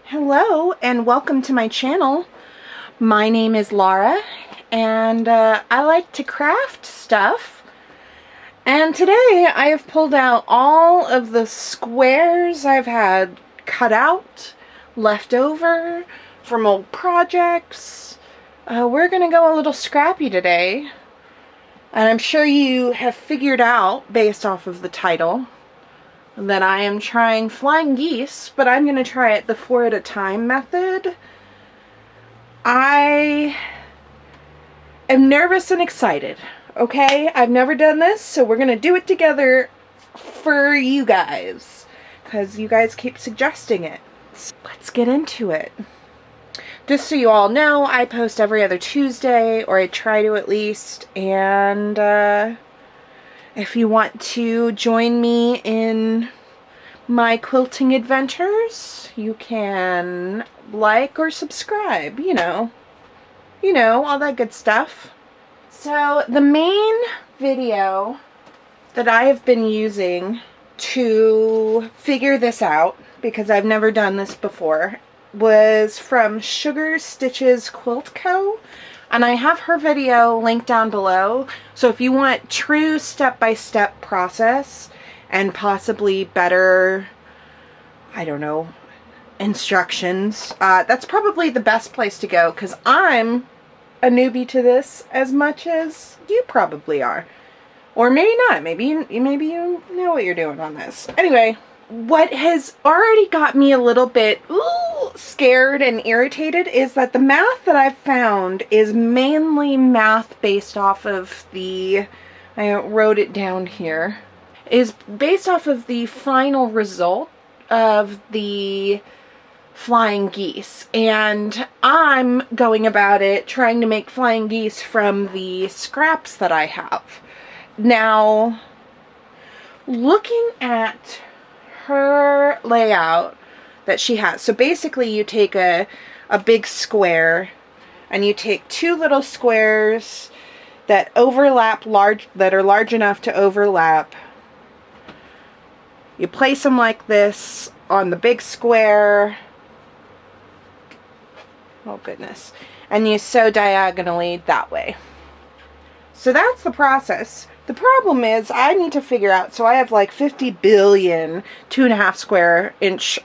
Hello and welcome to my channel. My name is Laura and I like to craft stuff. And today I have pulled out all of the squares I've had cut out, left over from old projects. We're gonna go a little scrappy today. And I'm sure you have figured out, based off of the title, that I am trying flying geese, but I'm going to try it the 4 at a time method. I am nervous and excited, okay? I've never done this, so we're going to do it together for you guys, because you guys keep suggesting it. So let's get into it. Just so you all know, I post every other Tuesday, or I try to at least, and if you want to join me in my quilting adventures, you can like or subscribe, you know, all that good stuff. So the main video that I have been using to figure this out, because I've never done this before, was from Sugar Stitches Quilt Co. And I have her video linked down below. So if you want true step-by-step process and possibly better, I don't know, instructions, that's probably the best place to go, because I'm a newbie to this as much as you probably are. Or maybe not. Maybe you know what you're doing on this. Anyway, what has already got me a little bit scared and irritated is that the math that I've found is mainly math based off of the, I wrote it down here, is based off of the final result of the flying geese. And I'm going about it trying to make flying geese from the scraps that I have. Now, looking at her layout that she has. So basically you take a big square and you take two little squares that overlap that are large enough to overlap. You place them like this on the big square. Oh goodness. And you sew diagonally that way. So that's the process. The problem is I need to figure out, so I have like 50 billion 2.5 square inch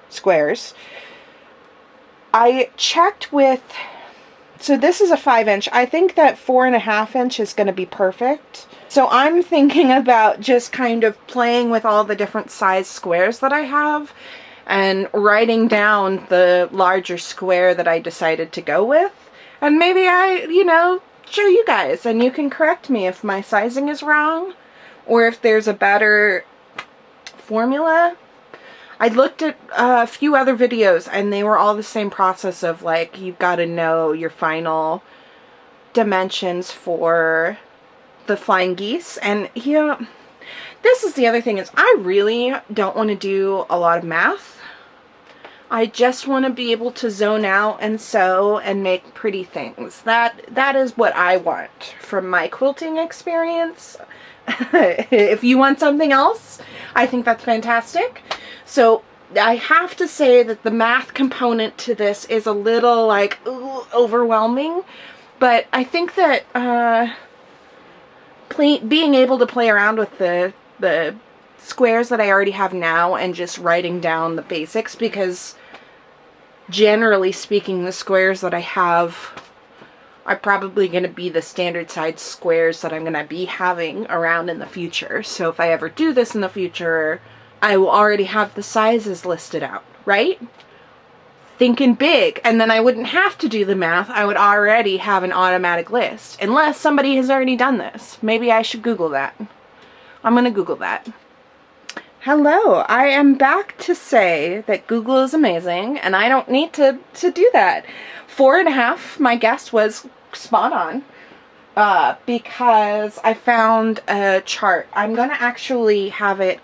squares. I checked with, so this is a 5 inch. I think that 4.5 inch is going to be perfect. So I'm thinking about just kind of playing with all the different size squares that I have and writing down the larger square that I decided to go with. And maybe I, show you guys, and you can correct me if my sizing is wrong or if there's a better formula. I looked at a few other videos and they were all the same process of like, you've got to know your final dimensions for the flying geese. And this is the other thing, is I really don't want to do a lot of math. I just want to be able to zone out and sew and make pretty things. That is what I want from my quilting experience. If you want something else, I think that's fantastic. So I have to say that the math component to this is a little like overwhelming, but I think that being able to play around with the squares that I already have now and just writing down the basics, because generally speaking, the squares that I have are probably going to be the standard size squares that I'm going to be having around in the future. So if I ever do this in the future, I will already have the sizes listed out, right? Thinking big, and then I wouldn't have to do the math. I would already have an automatic list, unless somebody has already done this. Maybe I should Google that. I'm going to Google that. Hello, I am back to say that Google is amazing, and I don't need to do that. 4.5, my guess was spot on, because I found a chart. I'm going to actually have it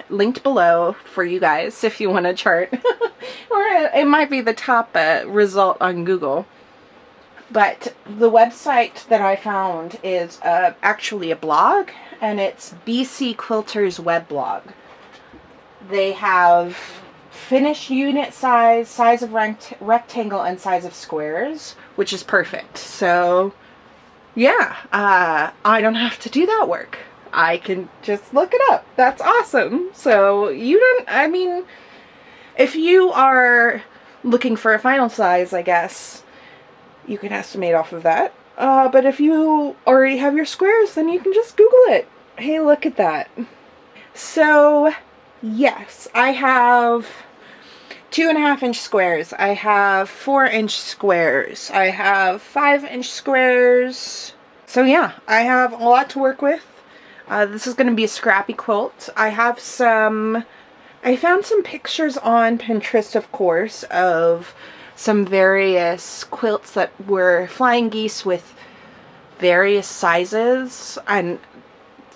linked below for you guys if you want a chart. Or it might be the top result on Google. But the website that I found is actually a blog, and it's BC Quilters Weblog. They have finish unit size, size of rectangle, and size of squares, which is perfect. So yeah, I don't have to do that work. I can just look it up. That's awesome. So you don't, I mean, if you are looking for a final size, I guess you can estimate off of that. But if you already have your squares, then you can just Google it. Hey, look at that. So, yes, I have 2.5-inch squares. I have 4-inch squares. I have 5-inch squares. So yeah, I have a lot to work with. This is going to be a scrappy quilt. I found some pictures on Pinterest, of course, of some various quilts that were flying geese with various sizes, and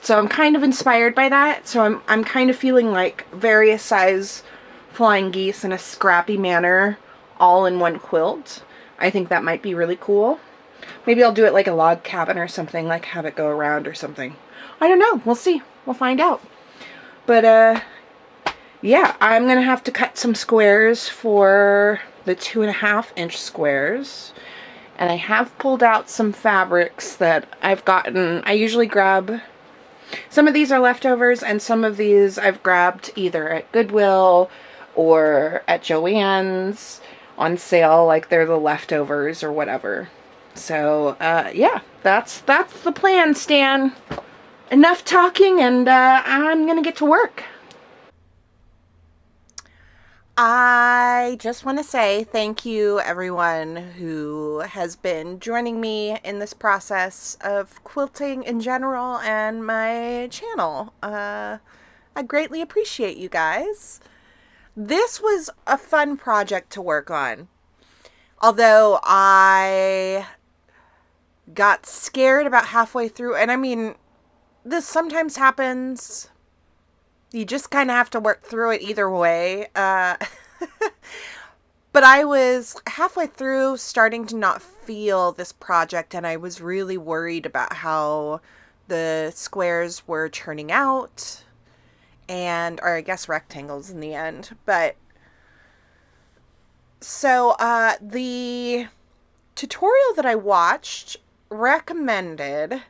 so I'm kind of inspired by that. So I'm kind of feeling like various size flying geese in a scrappy manner all in one quilt. I think that might be really cool. Maybe I'll do it like a log cabin or something, like have it go around or something. I don't know. We'll see. We'll find out. But yeah, I'm going to have to cut some squares for the 2.5-inch squares. And I have pulled out some fabrics that I've gotten. I usually grab, some of these are leftovers, and some of these I've grabbed either at Goodwill or at Joann's on sale, like they're the leftovers or whatever. So, yeah, that's the plan, Stan. Enough talking, and I'm gonna get to work. I just want to say thank you, everyone who has been joining me in this process of quilting in general and my channel. I greatly appreciate you guys. This was a fun project to work on. Although I got scared about halfway through, and I mean, this sometimes happens. You just kind of have to work through it either way. But I was halfway through starting to not feel this project, and I was really worried about how the squares were turning out, or I guess rectangles in the end. But so the tutorial that I watched recommended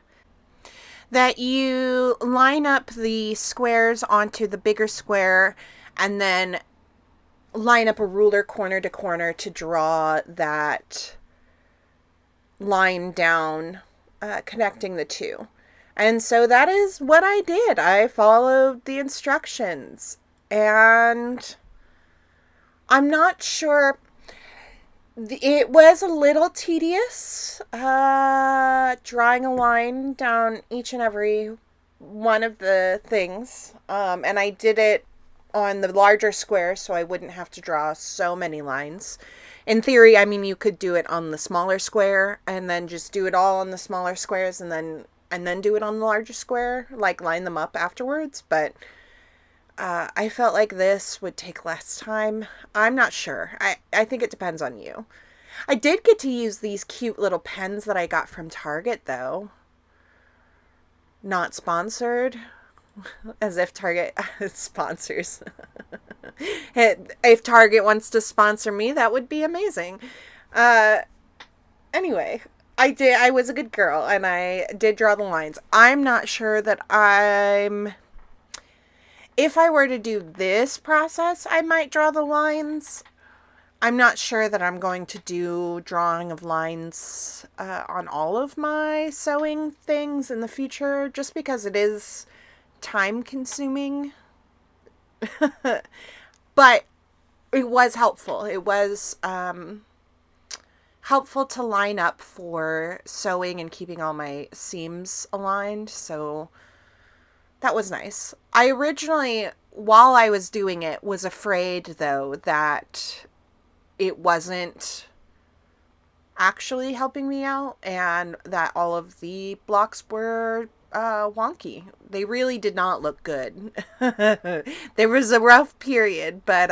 that you line up the squares onto the bigger square and then line up a ruler corner to corner to draw that line down, connecting the two. And so that is what I did. I followed the instructions, and I'm not sure. It was a little tedious, drawing a line down each and every one of the things. And I did it on the larger square so I wouldn't have to draw so many lines. In theory, I mean, you could do it on the smaller square and then just do it all on the smaller squares and then do it on the larger square, like line them up afterwards. But I felt like this would take less time. I'm not sure. I think it depends on you. I did get to use these cute little pens that I got from Target, though. Not sponsored. As if Target sponsors. If Target wants to sponsor me, that would be amazing. Anyway, I was a good girl, and I did draw the lines. I'm not sure that if I were to do this process, I might draw the lines. I'm not sure that I'm going to do drawing of lines on all of my sewing things in the future, just because it is time consuming. But it was helpful. It was helpful to line up for sewing and keeping all my seams aligned. So that was nice. I originally, while I was doing it, was afraid, though, that it wasn't actually helping me out and that all of the blocks were wonky. They really did not look good. There was a rough period, but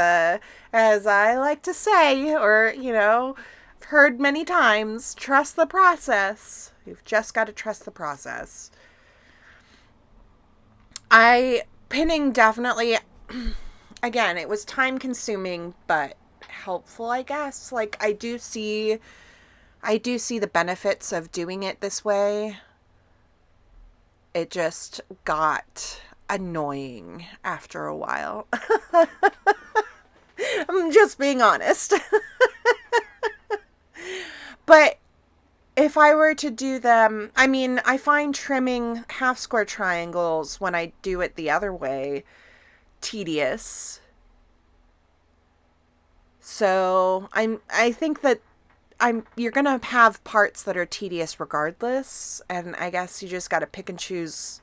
as I like to say, or, I've heard many times, trust the process. You've just got to trust the process. Pinning definitely, I again, it was time consuming, but helpful, I guess. Like, I do see the benefits of doing it this way. It just got annoying after a while. I'm just being honest. But if I were to do them, I mean, I find trimming half square triangles when I do it the other way tedious. So I think that you're going to have parts that are tedious regardless, and I guess you just got to pick and choose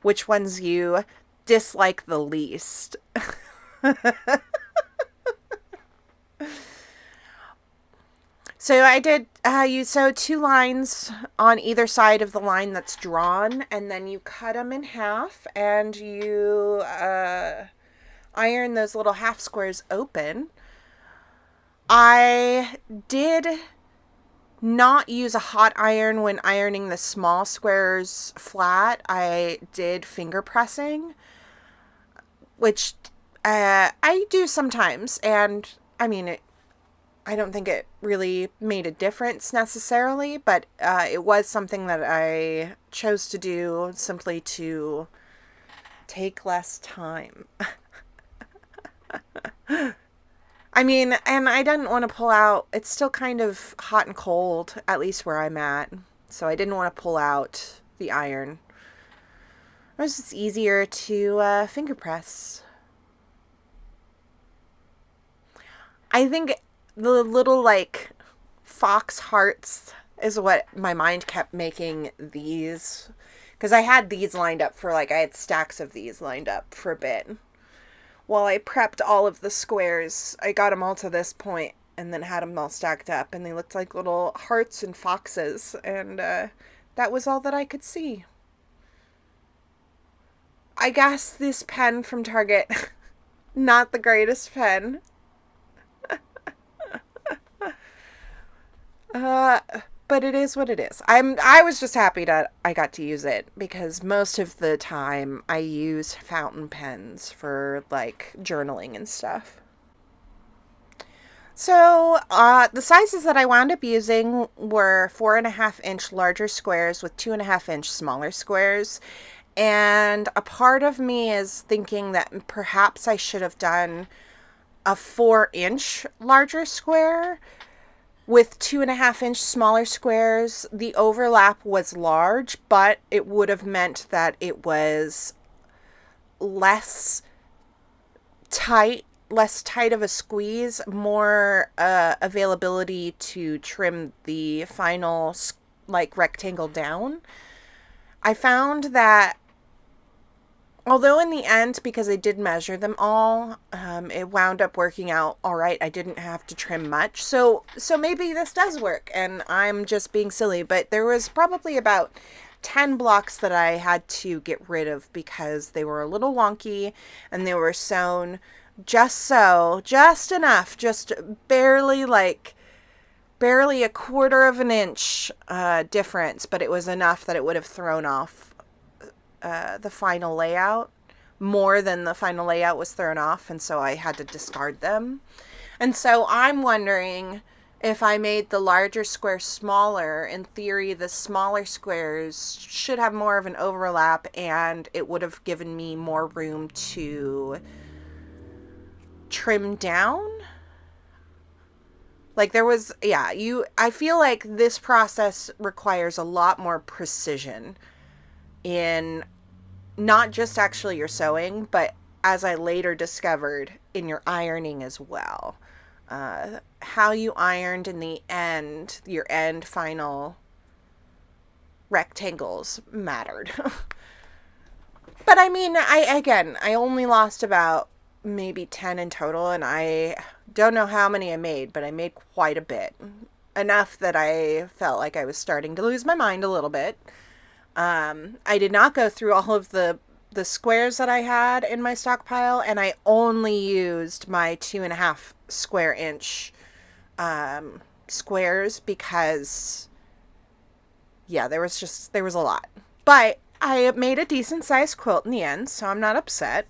which ones you dislike the least. So I did, you sew 2 lines on either side of the line that's drawn, and then you cut them in half, and you iron those little half squares open. I did not use a hot iron when ironing the small squares flat. I did finger pressing, which I do sometimes, and I mean, I don't think it really made a difference necessarily, but it was something that I chose to do simply to take less time. I mean, and I didn't want to pull out, it's still kind of hot and cold, at least where I'm at, so I didn't want to pull out the iron. It was just easier to finger press. I think the little, like, fox hearts is what my mind kept making these. Because I had these lined up for, like, I had stacks of these lined up for a bit. While I prepped all of the squares, I got them all to this point and then had them all stacked up. And they looked like little hearts and foxes. And that was all that I could see. I guess this pen from Target, not the greatest pen. But it is what it is. I was just happy that I got to use it because most of the time I use fountain pens for like journaling and stuff. So the sizes that I wound up using were 4.5-inch larger squares with 2.5-inch smaller squares. And a part of me is thinking that perhaps I should have done a 4-inch larger square with 2.5-inch smaller squares. The overlap was large, but it would have meant that it was less tight of a squeeze, more availability to trim the final like rectangle down. I found that although in the end, because I did measure them all, it wound up working out all right. I didn't have to trim much. So maybe this does work and I'm just being silly. But there was probably about 10 blocks that I had to get rid of because they were a little wonky and they were sewn just enough, just barely a 1/4 of an inch difference. But it was enough that it would have thrown off the final layout more than the final layout was thrown off, and so I had to discard them. And so I'm wondering if I made the larger square smaller, in theory the smaller squares should have more of an overlap and it would have given me more room to trim down. Like there was, I feel like this process requires a lot more precision in not just actually your sewing, but as I later discovered, in your ironing as well. How you ironed in the end, your end final rectangles mattered. But I mean, I only lost about maybe 10 in total, and I don't know how many I made, but I made quite a bit. Enough that I felt like I was starting to lose my mind a little bit. I did not go through all of the squares that I had in my stockpile, and I only used my 2.5 square inch squares because there was a lot. But I made a decent sized quilt in the end, so I'm not upset.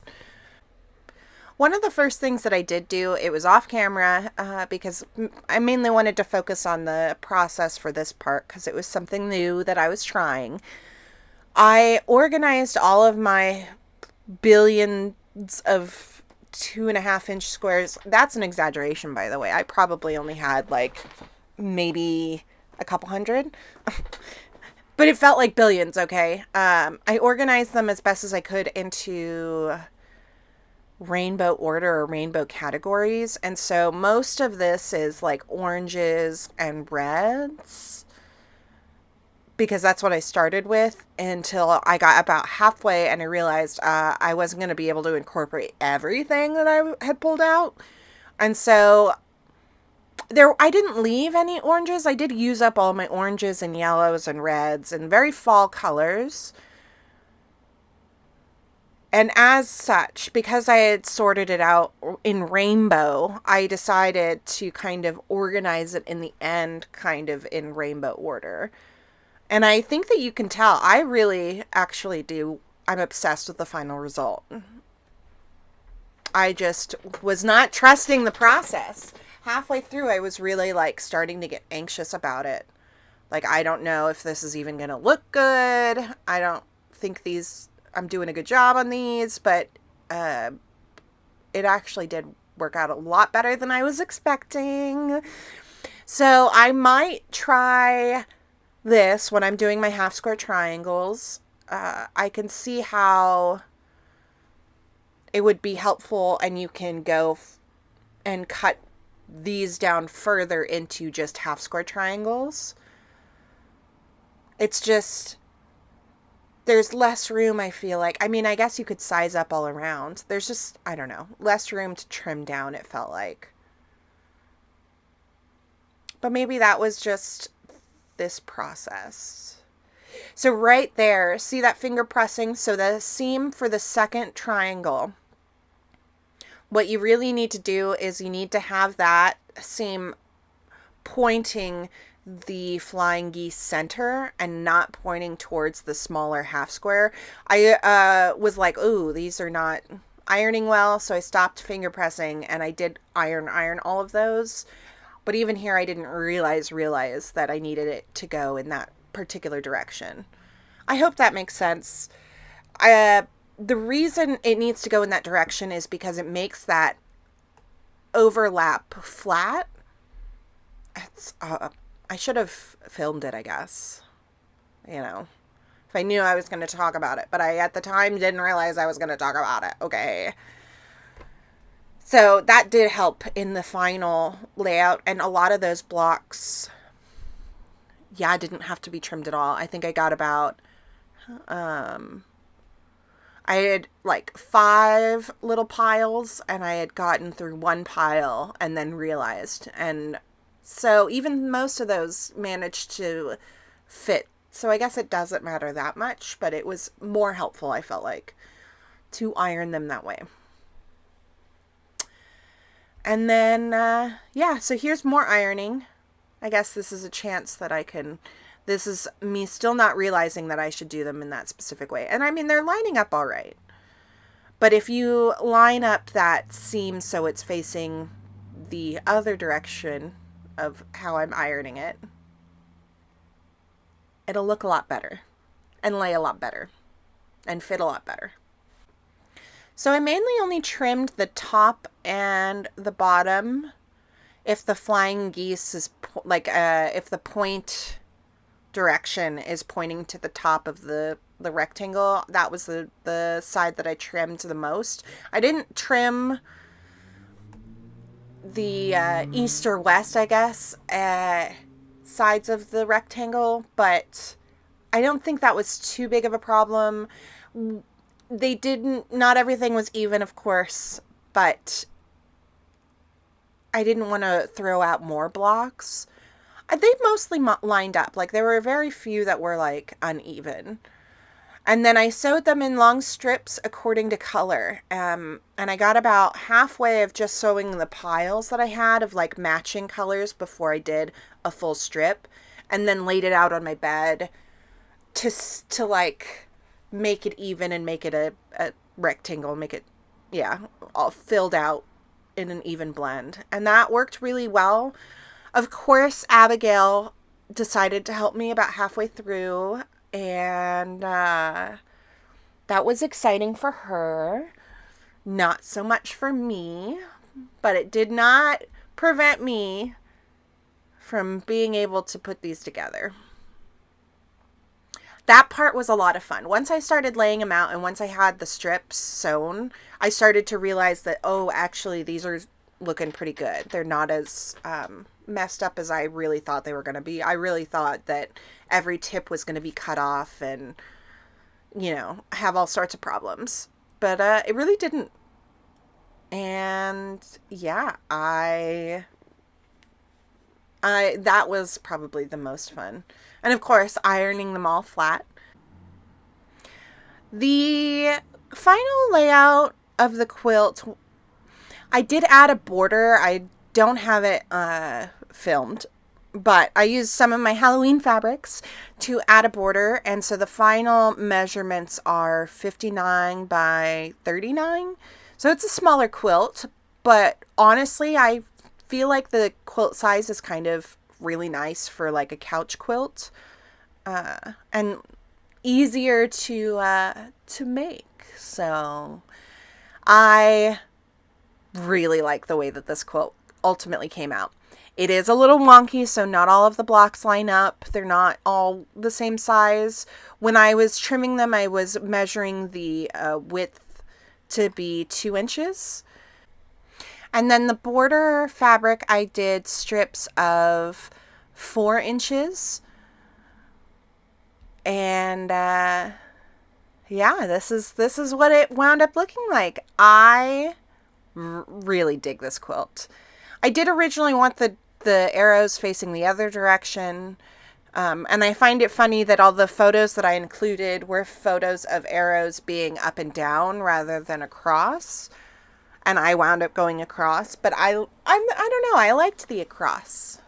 One of the first things that I did do, it was off camera, because I mainly wanted to focus on the process for this part because it was something new that I was trying. I organized all of my billions of 2.5 inch squares. That's an exaggeration, by the way. I probably only had like maybe a couple hundred. But it felt like billions, okay? I organized them as best as I could into rainbow order or rainbow categories. And so most of this is like oranges and reds because that's what I started with until I got about halfway and I realized I wasn't going to be able to incorporate everything that I had pulled out. And so I didn't leave any oranges. I did use up all my oranges and yellows and reds and very fall colors. And as such, because I had sorted it out in rainbow, I decided to kind of organize it in the end, kind of in rainbow order. And I think that you can tell, I really actually do. I'm obsessed with the final result. I just was not trusting the process. Halfway through, I was really like starting to get anxious about it. Like, I don't know if this is even going to look good. I don't think I'm doing a good job on these, but it actually did work out a lot better than I was expecting. So I might try this when I'm doing my half square triangles. I can see how it would be helpful, and you can go and cut these down further into just half square triangles. It's just, there's less room, I feel like. I mean, I guess you could size up all around. There's just, I don't know, less room to trim down, it felt like. But maybe that was just this process. So right there, see that finger pressing? So the seam for the second triangle, what you really need to do is you need to have that seam pointing the flying geese center and not pointing towards the smaller half square. I was like, ooh, these are not ironing well, so I stopped finger pressing and I did iron all of those. But even here, I didn't realize that I needed it to go in that particular direction. I hope that makes sense. The reason it needs to go in that direction is because it makes that overlap flat. It's, I should have filmed it, I guess. You know, if I knew I was going to talk about it. But I, at the time, didn't realize I was going to talk about it. Okay. So that did help in the final layout. And a lot of those blocks, yeah, didn't have to be trimmed at all. I think I got about, I had like 5 little piles and I had gotten through one pile and then realized. And so even most of those managed to fit. So I guess it doesn't matter that much, but it was more helpful, I felt like, to iron them that way. And then, yeah, so here's more ironing. I guess this is a chance that I can, this is me still not realizing that I should do them in that specific way. And I mean, they're lining up all right. But if you line up that seam so it's facing the other direction of how I'm ironing it, it'll look a lot better and lay a lot better and fit a lot better. So I mainly only trimmed the top and the bottom. If the flying geese is if the point direction is pointing to the top of the rectangle, that was the side that I trimmed the most. I didn't trim the east or west, I guess, sides of the rectangle, but I don't think that was too big of a problem. Not everything was even, of course, but I didn't want to throw out more blocks. They mostly lined up. Like, there were very few that were, like, uneven. And then I sewed them in long strips according to color. And I got about halfway of just sewing the piles that I had of, like, matching colors before I did a full strip. And then laid it out on my bed to like, make it even and make it a rectangle, make it, yeah, all filled out in an even blend. And that worked really well. Of course, Abigail decided to help me about halfway through, and that was exciting for her. Not so much for me, but it did not prevent me from being able to put these together. That part was a lot of fun. Once I started laying them out and once I had the strips sewn, I started to realize that, oh, actually, these are looking pretty good. They're not as messed up as I really thought they were going to be. I really thought that every tip was going to be cut off and, you know, have all sorts of problems. But it really didn't. And yeah, that was probably the most fun. And of course, ironing them all flat. The final layout of the quilt, I did add a border. I don't have it filmed, but I used some of my Halloween fabrics to add a border. And so the final measurements are 59 by 39. So it's a smaller quilt, but honestly, I feel like the quilt size is kind of really nice for like a couch quilt, and easier to make. So I really like the way that this quilt ultimately came out. It is a little wonky, so not all of the blocks line up. They're not all the same size. When I was trimming them, I was measuring the width to be 2 inches. And then the border fabric, I did strips of 4 inches. And yeah, this is what it wound up looking like. I really dig this quilt. I did originally want the arrows facing the other direction. And I find it funny that all the photos that I included were photos of arrows being up and down rather than across. And I wound up going across, but I don't know. I liked the across.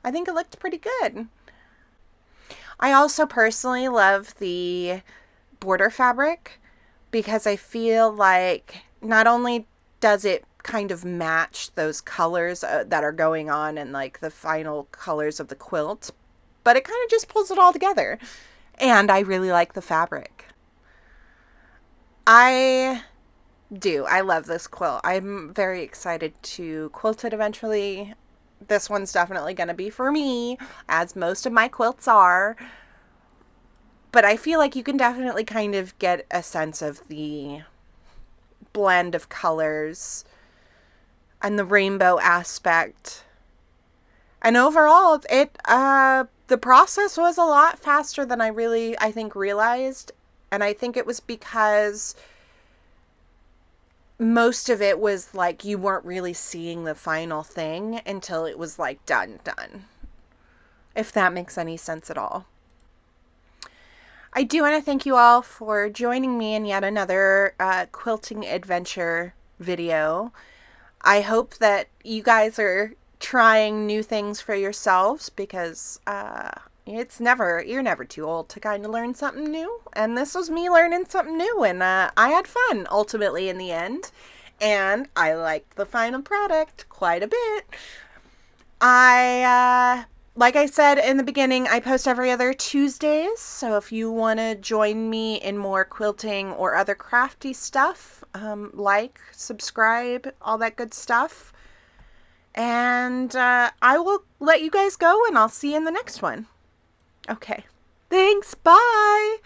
I think it looked pretty good. I also personally love the border fabric because I feel like not only does it kind of match those colors that are going on and like the final colors of the quilt, but it kind of just pulls it all together. And I really like the fabric. I love this quilt. I'm very excited to quilt it eventually. This one's definitely going to be for me, as most of my quilts are. But I feel like you can definitely kind of get a sense of the blend of colors and the rainbow aspect. And overall, the process was a lot faster than I think realized. And I think it was because most of it was like you weren't really seeing the final thing until it was like done. If that makes any sense at all. I do want to thank you all for joining me in yet another quilting adventure video. I hope that you guys are trying new things for yourselves because you're never too old to kind of learn something new. And this was me learning something new, and I had fun ultimately in the end. And I liked the final product quite a bit. Like I said in the beginning, I post every other Tuesdays. So if you want to join me in more quilting or other crafty stuff, like, subscribe, all that good stuff. And I will let you guys go, and I'll see you in the next one. Okay. Thanks. Bye.